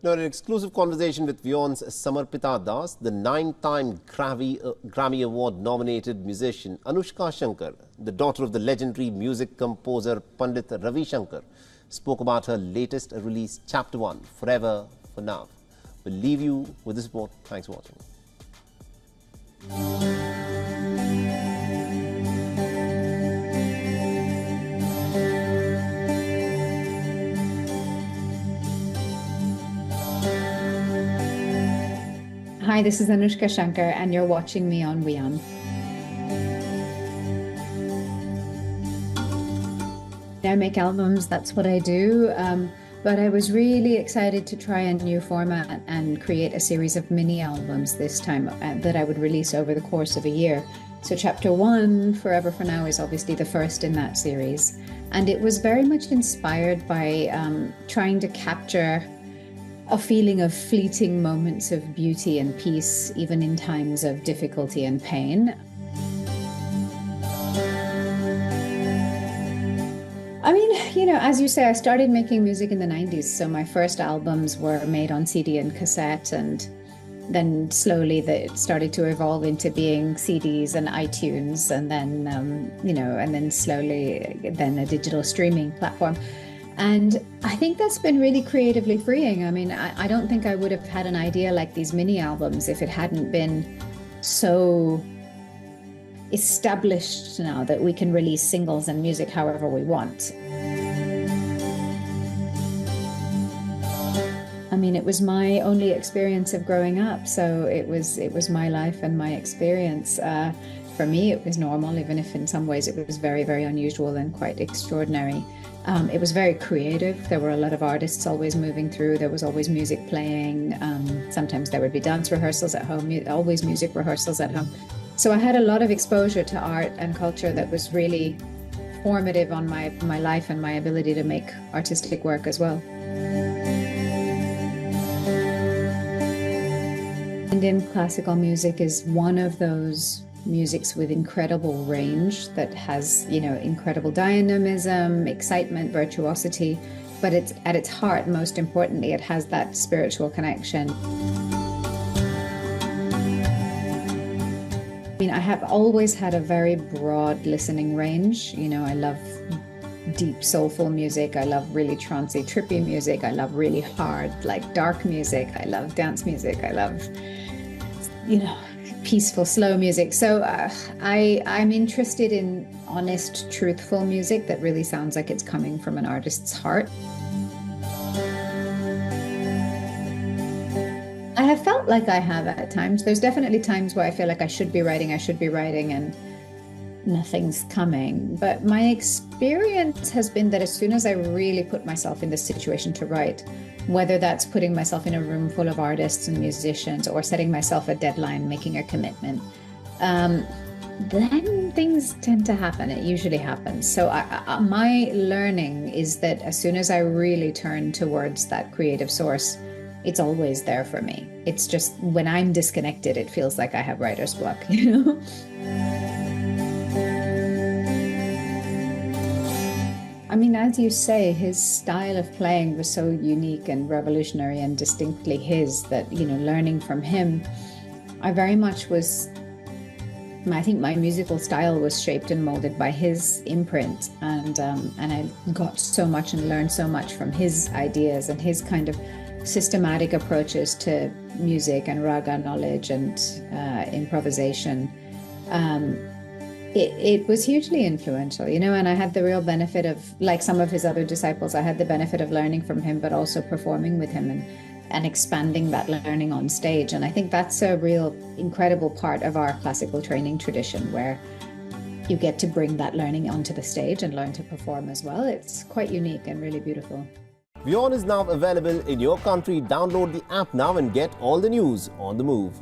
Now, an exclusive conversation with WION's Samarpita Das, the 9-time Grammy Award-nominated musician Anoushka Shankar, the daughter of the legendary music composer Pandit Ravi Shankar, spoke about her latest release, Chapter 1, Forever for Now. We'll leave you with this report. Thanks for watching. Hi, this is Anoushka Shankar and you're watching me on WION. I make albums, that's what I do, but I was really excited to try a new format and create a series of mini albums this time that I would release over the course of a year. So Chapter 1, Forever for Now, is obviously the first in that series. And it was very much inspired by trying to capture a feeling of fleeting moments of beauty and peace, even in times of difficulty and pain. I mean, you know, as you say, I started making music in the 90s, so my first albums were made on CD and cassette, and then slowly it started to evolve into being CDs and iTunes, and then, you know, and then slowly then a digital streaming platform. And I think that's been really creatively freeing. I mean, I don't think I would have had an idea like these mini albums if it hadn't been so established now that we can release singles and music however we want. I mean, it was my only experience of growing up, so it was my life and my experience. For me, it was normal, even if in some ways it was very, very unusual and quite extraordinary. It was very creative. There were a lot of artists always moving through. There was always music playing. Sometimes there would be dance rehearsals at home, always music rehearsals at home. So I had a lot of exposure to art and culture that was really formative on my life and my ability to make artistic work as well. Indian classical music is one of those musics with incredible range that has, you know, incredible dynamism, excitement, virtuosity, but it's at its heart, most importantly, it has that spiritual connection. I mean, I have always had a very broad listening range. You know, I love deep, soulful music. I love really trancey, trippy music. I love really hard, like dark music. I love dance music. I love, you know, peaceful, slow music. So I'm interested in honest, truthful music that really sounds like it's coming from an artist's heart. I have felt like I have at times. There's definitely times where I feel like I should be writing, and nothing's coming. But my experience has been that as soon as I really put myself in the situation to write, whether that's putting myself in a room full of artists and musicians or setting myself a deadline, making a commitment, then things tend to happen. It usually happens. So my learning is that as soon as I really turn towards that creative source, it's always there for me. It's just when I'm disconnected, it feels like I have writer's block, you know? I mean, as you say, his style of playing was so unique and revolutionary and distinctly his that, you know, learning from him, I very much was, I think my musical style was shaped and molded by his imprint. And I got so much and learned so much from his ideas and his kind of systematic approaches to music and raga knowledge and improvisation. It was hugely influential, you know, and I had the real benefit of, like some of his other disciples, I had the benefit of learning from him, but also performing with him and expanding that learning on stage. And I think that's a real incredible part of our classical training tradition, where you get to bring that learning onto the stage and learn to perform as well. It's quite unique and really beautiful. WION is now available in your country. Download the app now and get all the news on the move.